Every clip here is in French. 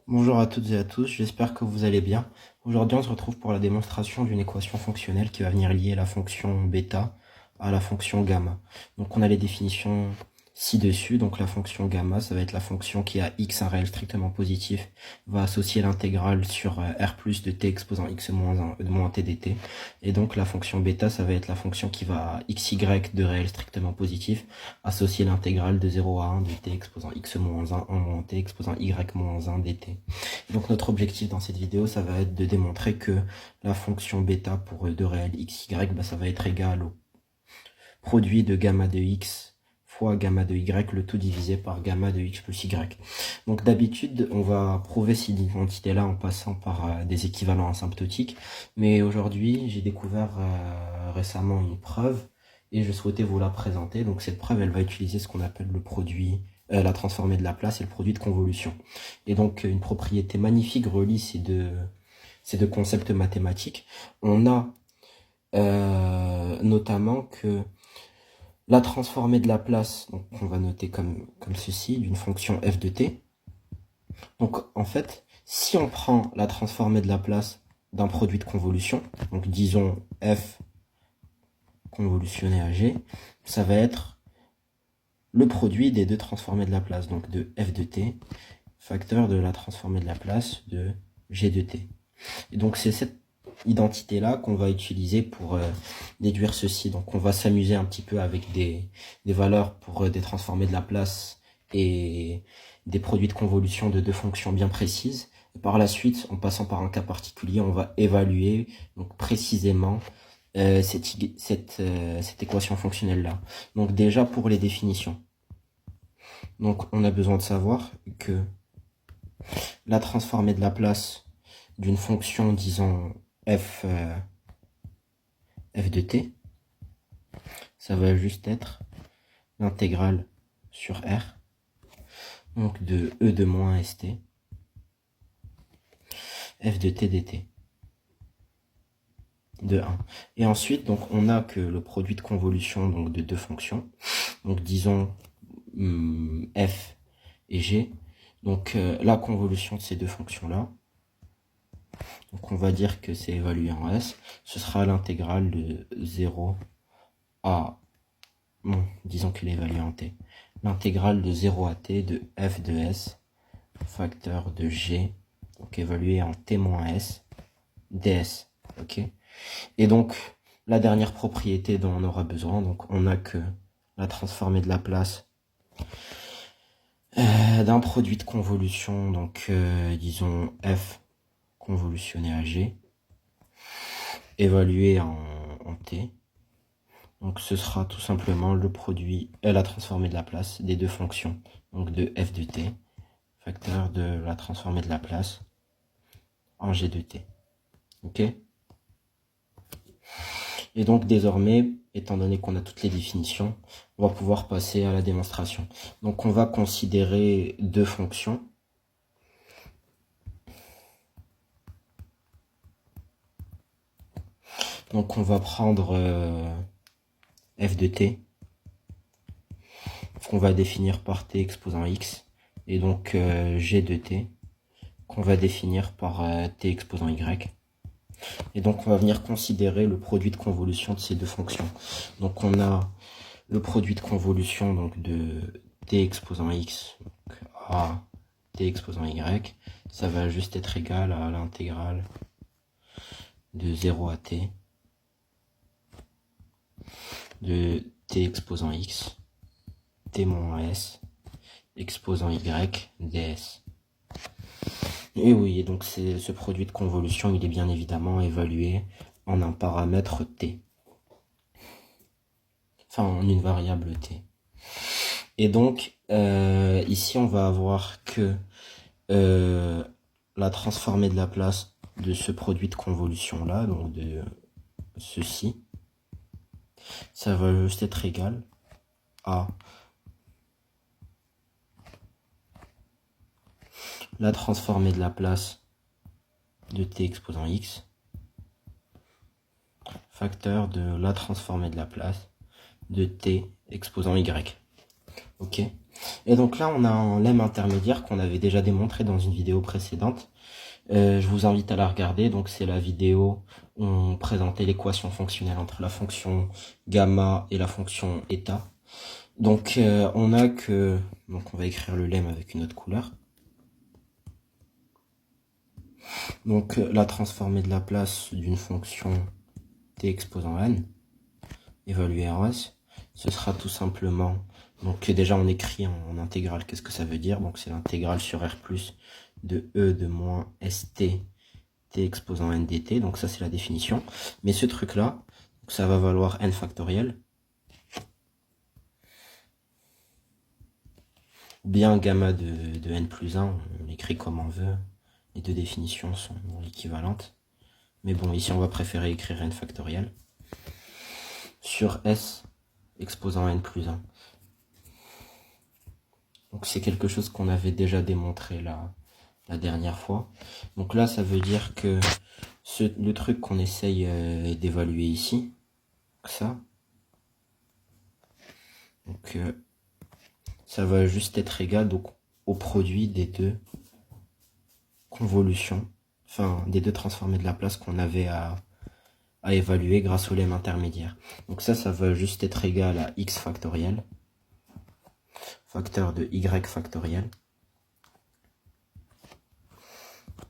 Bonjour à toutes et à tous, j'espère que vous allez bien. Aujourd'hui, on se retrouve pour la démonstration d'une équation fonctionnelle qui va venir lier la fonction bêta à la fonction gamma. Donc on a les définitions ci-dessus, donc la fonction gamma, ça va être la fonction qui a x un réel strictement positif, va associer l'intégrale sur r plus de t exposant x moins 1 moins t dt. Et donc la fonction bêta, ça va être la fonction qui va à xy de réel strictement positif, associer l'intégrale de 0 à 1 de t exposant x moins 1 en moins t exposant y moins 1 dt. Donc notre objectif dans cette vidéo, ça va être de démontrer que la fonction bêta pour deux réels x, y, ça va être égal au produit de gamma de x fois gamma de y, le tout divisé par gamma de x plus y. Donc d'habitude, on va prouver cette identité-là en passant par des équivalents asymptotiques, mais aujourd'hui, j'ai découvert récemment une preuve et je souhaitais vous la présenter. Donc cette preuve, elle va utiliser ce qu'on appelle le produit, la transformée de Laplace et le produit de convolution. Et donc une propriété magnifique relie ces deux concepts mathématiques. On a notamment que la transformée de Laplace, donc on va noter comme ceci, d'une fonction f de t. Donc en fait, si on prend la transformée de Laplace d'un produit de convolution, donc disons f convolutionné à g, ça va être le produit des deux transformées de Laplace, donc de f de t, facteur de la transformée de Laplace de g de t. Et donc c'est cette identité-là qu'on va utiliser pour déduire ceci. Donc on va s'amuser un petit peu avec des valeurs pour des transformées de Laplace et des produits de convolution de deux fonctions bien précises. Et par la suite, en passant par un cas particulier, on va évaluer donc précisément cette équation fonctionnelle-là. Donc déjà pour les définitions. Donc on a besoin de savoir que la transformée de Laplace d'une fonction, disons, f de t, ça va juste être l'intégrale sur r, donc de e de moins st, f de t dt, de 1. Et ensuite, donc, on a que le produit de convolution donc, de deux fonctions, donc disons f et g, donc la convolution de ces deux fonctions-là, donc on va dire que c'est évalué en s, ce sera l'intégrale de 0 à, bon, disons qu'il est évalué en t, l'intégrale de 0 à t de f de s, facteur de g, donc évalué en t-s, ds, ok. Et donc, la dernière propriété dont on aura besoin, donc on a que la transformée de Laplace d'un produit de convolution, donc disons f convolutionné à g, évalué en t. Donc ce sera tout simplement le produit, la transformée de Laplace des deux fonctions, donc de f de t, facteur de la transformée de Laplace en g de t. Ok. Et donc désormais, étant donné qu'on a toutes les définitions, on va pouvoir passer à la démonstration. Donc on va considérer deux fonctions. Donc on va prendre f de t, qu'on va définir par t exposant x, et donc g de t, qu'on va définir par t exposant y. Et donc on va venir considérer le produit de convolution de ces deux fonctions. Donc on a le produit de convolution donc de t exposant x donc à t exposant y, ça va juste être égal à l'intégrale de 0 à t de t exposant x, t moins s, exposant y, ds. Et oui, et donc ce produit de convolution, il est bien évidemment évalué en un paramètre t. Enfin, en une variable t. Et donc, ici, on va avoir que la transformée de Laplace de ce produit de convolution-là, donc de ceci, ça va juste être égal à la transformée de Laplace de t exposant x, facteur de la transformée de Laplace de t exposant y. Ok. Et donc là, on a un lemme intermédiaire qu'on avait déjà démontré dans une vidéo précédente. Je vous invite à la regarder. Donc c'est la vidéo où on présentait l'équation fonctionnelle entre la fonction gamma et la fonction eta. Donc donc on va écrire le lemme avec une autre couleur. Donc la transformée de la place d'une fonction t exposant n évaluée en s, ce sera tout simplement, donc déjà on écrit en intégrale, qu'est-ce que ça veut dire? Donc c'est l'intégrale sur r plus de e de moins st t exposant n dt, donc ça c'est la définition. Mais ce truc là, ça va valoir n factoriel, ou bien gamma de n plus 1, on l'écrit comme on veut, les deux définitions sont équivalentes. Mais bon, ici on va préférer écrire n factoriel sur s exposant n plus 1. Donc c'est quelque chose qu'on avait déjà démontré la dernière fois. Donc là, ça veut dire que le truc qu'on essaye d'évaluer ici, ça, donc ça va juste être égal donc, au produit des deux convolutions, enfin des deux transformés de Laplace qu'on avait à évaluer grâce au lemme intermédiaire. Donc ça va juste être égal à x factoriel, facteur de y factoriel,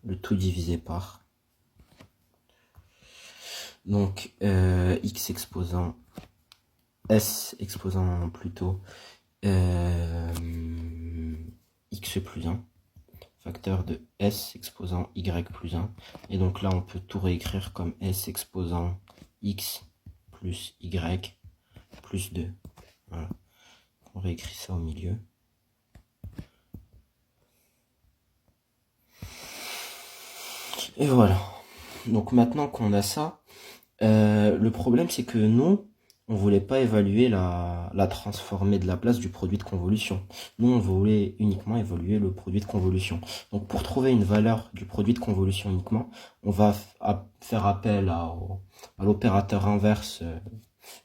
le tout divisé par donc x exposant s exposant plutôt x plus 1, facteur de s exposant y plus 1, et donc là on peut tout réécrire comme s exposant x plus y plus 2. Voilà. On réécrit ça au milieu. Et voilà. Donc maintenant qu'on a ça, le problème c'est que nous, on voulait pas évaluer la transformée de Laplace du produit de convolution. Nous, on voulait uniquement évaluer le produit de convolution. Donc pour trouver une valeur du produit de convolution uniquement, on va faire appel à l'opérateur inverse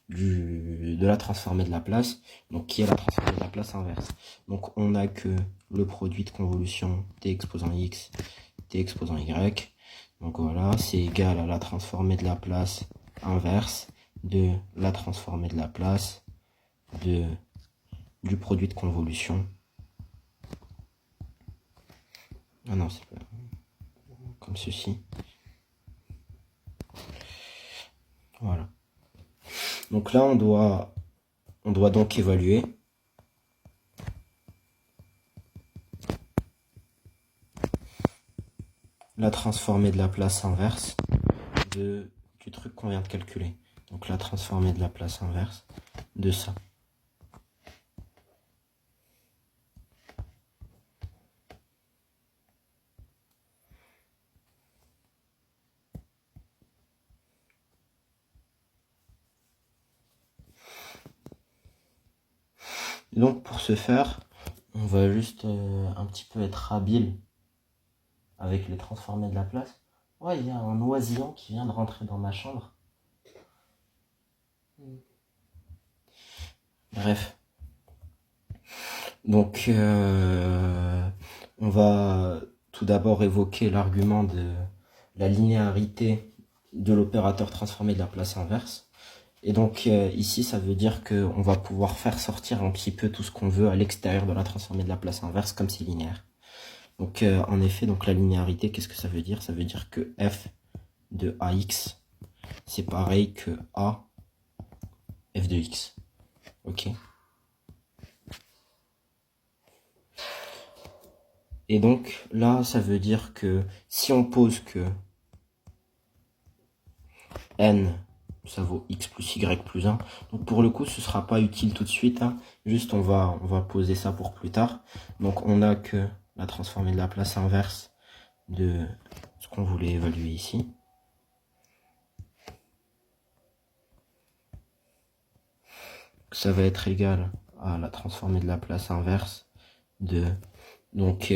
de la transformée de Laplace, donc qui est la transformée de Laplace inverse. Donc on a que le produit de convolution t exposant x, t exposant y. Donc voilà, c'est égal à la transformée de Laplace inverse de la transformée de Laplace du produit de convolution. Ah non, c'est pas comme ceci. Voilà. Donc là, on doit donc évaluer la transformée de Laplace inverse du truc qu'on vient de calculer. Donc la transformée de Laplace inverse de ça. Et donc pour ce faire, on va juste un petit peu être habile avec les transformés de Laplace. Ouais, il y a un oisillon qui vient de rentrer dans ma chambre. Bref. Donc, on va tout d'abord évoquer l'argument de la linéarité de l'opérateur transformé de Laplace inverse. Et donc ici, ça veut dire qu'on va pouvoir faire sortir un petit peu tout ce qu'on veut à l'extérieur de la transformée de Laplace inverse comme c'est linéaire. Donc en effet, donc la linéarité, qu'est-ce que ça veut dire? Ça veut dire que f de ax, c'est pareil que a f de x. Ok. Et donc là, ça veut dire que si on pose que n, ça vaut x plus y plus 1, donc pour le coup, ce sera pas utile tout de suite, hein. Juste on va poser ça pour plus tard. Donc on a que la transformée de Laplace inverse de ce qu'on voulait évaluer ici. Ça va être égal à la transformée de Laplace inverse de donc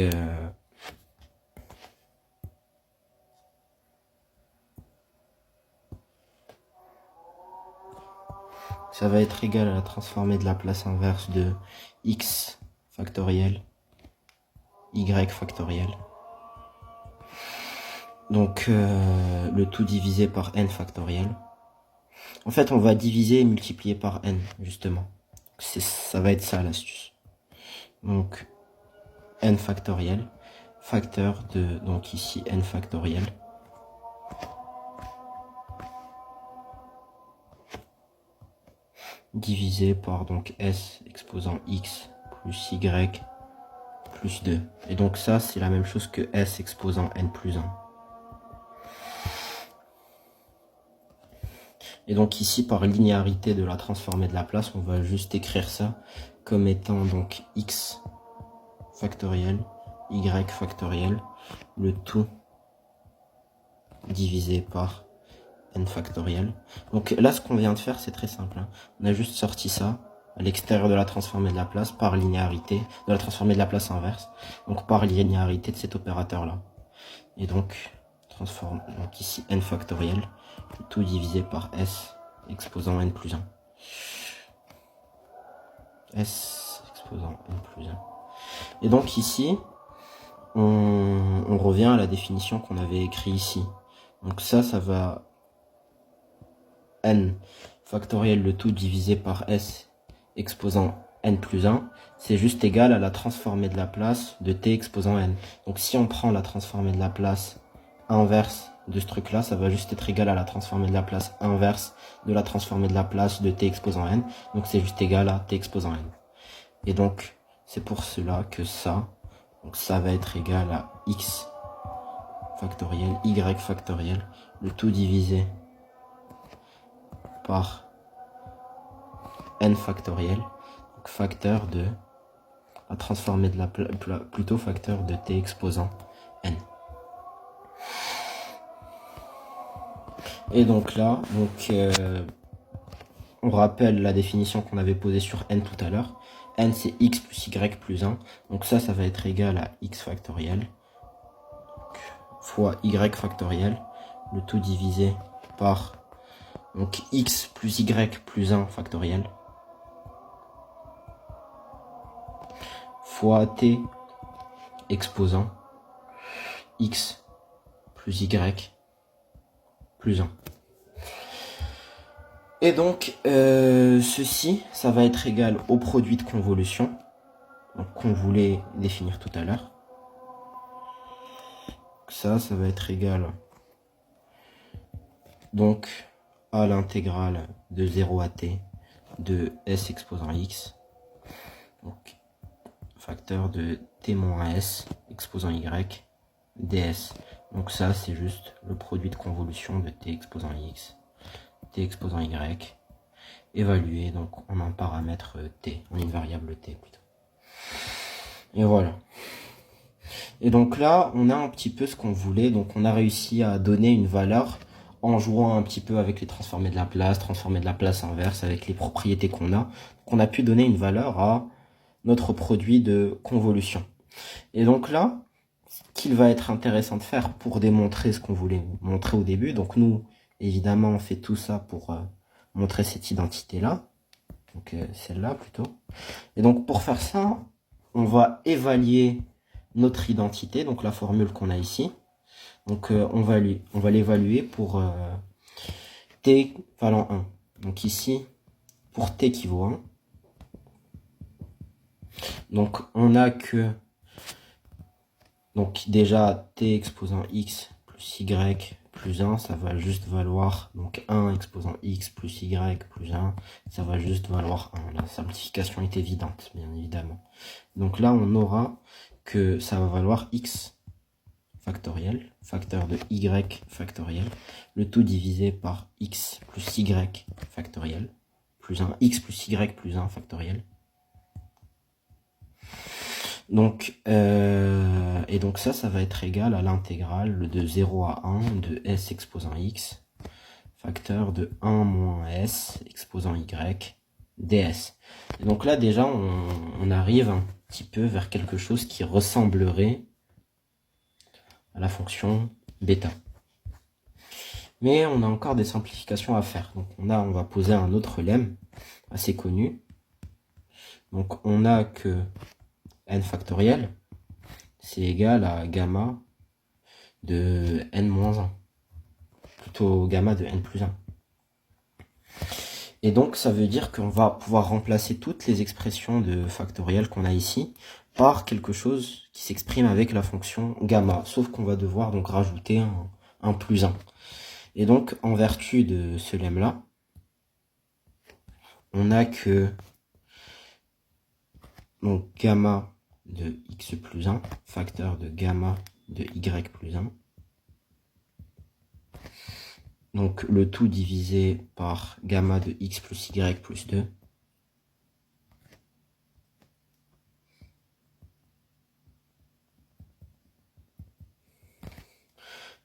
ça va être égal à la transformée de Laplace inverse de x factoriel, y factoriel. Donc le tout divisé par n factoriel. En fait, on va diviser et multiplier par n, justement. Ça va être ça l'astuce. Donc n factoriel, facteur de, donc ici n factoriel, divisé par donc s exposant x plus y plus 2. Et donc ça, c'est la même chose que s exposant n plus 1. Et donc ici, par linéarité de la transformée de Laplace, on va juste écrire ça comme étant donc x factoriel, y factoriel, le tout divisé par n factoriel. Donc là, ce qu'on vient de faire, c'est très simple. Hein. On a juste sorti ça à l'extérieur de la transformée de Laplace par linéarité, de la transformée de Laplace inverse, donc par linéarité de cet opérateur-là. Et donc, transforme donc ici n factoriel, le tout divisé par s exposant n plus 1. S exposant n plus 1. Et donc ici, on revient à la définition qu'on avait écrite ici. Donc ça va n factoriel le tout divisé par s exposant n plus 1, c'est juste égal à la transformée de Laplace de t exposant n. Donc si on prend la transformée de Laplace inverse de ce truc là, ça va juste être égal à la transformée de Laplace inverse de la transformée de Laplace de t exposant n. Donc c'est juste égal à t exposant n. Et donc c'est pour cela que ça, donc ça va être égal à x factoriel, y factoriel, le tout divisé par n factoriel, donc facteur de la transformée de plutôt facteur de t exposant n. Et donc là, on rappelle la définition qu'on avait posée sur n tout à l'heure. N c'est x plus y plus 1. Donc ça va être égal à x factoriel fois y factoriel, le tout divisé par donc x plus y plus 1 factoriel fois t exposant x plus y plus 1. Et donc ceci, ça va être égal au produit de convolution qu'on voulait définir tout à l'heure. Ça va être égal donc à l'intégrale de 0 à t de s exposant x, donc facteur de t moins s exposant y ds. Donc ça c'est juste le produit de convolution de t exposant x, t exposant y, évalué donc en un paramètre t, en une variable t plutôt. Et voilà. Et donc là, on a un petit peu ce qu'on voulait. Donc on a réussi à donner une valeur en jouant un petit peu avec les transformées de Laplace inverse, avec les propriétés qu'on a. Donc on a pu donner une valeur à notre produit de convolution. Et donc là, ce qu'il va être intéressant de faire pour démontrer ce qu'on voulait montrer au début. Donc nous, évidemment, on fait tout ça pour montrer cette identité-là. Donc celle-là plutôt. Et donc pour faire ça, on va évaluer notre identité, donc la formule qu'on a ici. Donc on va l'évaluer pour t valant 1. Donc ici, pour t qui vaut 1, donc on a que donc déjà t exposant x plus y plus 1, ça va juste valoir donc 1 exposant x plus y plus 1, ça va juste valoir 1. La simplification est évidente, bien évidemment. Donc là, on aura que ça va valoir x factoriel, facteur de y factoriel, le tout divisé par x plus y factoriel, plus 1, x plus y plus 1 factoriel. Donc, et donc ça va être égal à l'intégrale de 0 à 1 de s exposant x, facteur de 1 moins s exposant y, ds. Et donc là, déjà, on arrive un petit peu vers quelque chose qui ressemblerait à la fonction bêta. Mais on a encore des simplifications à faire. Donc on va poser un autre lemme assez connu. Donc on a que n factoriel, c'est égal à gamma de n-1, plutôt gamma de n plus 1. Et donc ça veut dire qu'on va pouvoir remplacer toutes les expressions de factoriel qu'on a ici par quelque chose qui s'exprime avec la fonction gamma, sauf qu'on va devoir donc rajouter un plus 1. Et donc en vertu de ce lemme-là, on a que donc gamma de x plus 1, facteur de gamma de y plus 1. Donc le tout divisé par gamma de x plus y plus 2.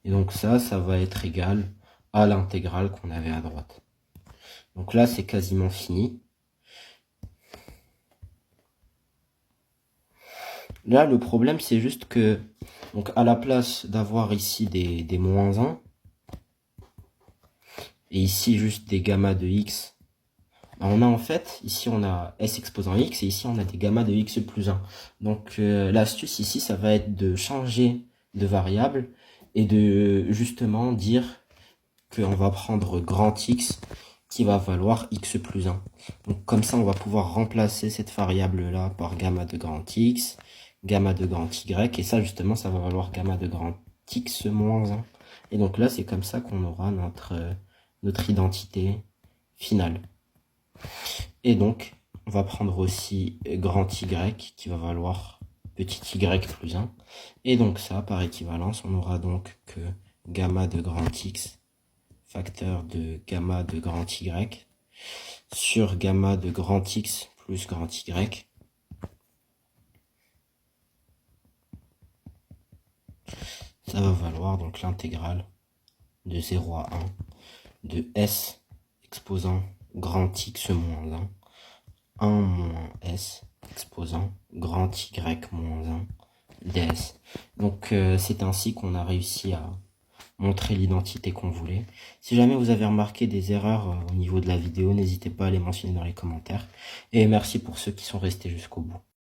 Et donc ça va être égal à l'intégrale qu'on avait à droite. Donc là, c'est quasiment fini. Là, le problème, c'est juste que, donc à la place d'avoir ici des moins 1, et ici juste des gamma de x, on a en fait, ici on a s exposant x, et ici on a des gamma de x plus 1. Donc l'astuce ici, ça va être de changer de variable, et de justement dire qu'on va prendre grand X qui va valoir X plus 1. Donc comme ça, on va pouvoir remplacer cette variable-là par gamma de grand X, gamma de grand Y, et ça justement, ça va valoir gamma de grand X moins 1. Et donc là, c'est comme ça qu'on aura notre identité finale. Et donc, on va prendre aussi grand Y qui va valoir petit y plus 1. Et donc ça, par équivalence, on aura donc que gamma de grand X facteur de gamma de grand Y sur gamma de grand X plus grand Y. Ça va valoir donc l'intégrale de 0 à 1 de S exposant grand X moins 1, 1 moins S exposant grand Y moins 1 ds. Donc c'est ainsi qu'on a réussi à montrer l'identité qu'on voulait. Si jamais vous avez remarqué des erreurs au niveau de la vidéo, n'hésitez pas à les mentionner dans les commentaires. Et merci pour ceux qui sont restés jusqu'au bout.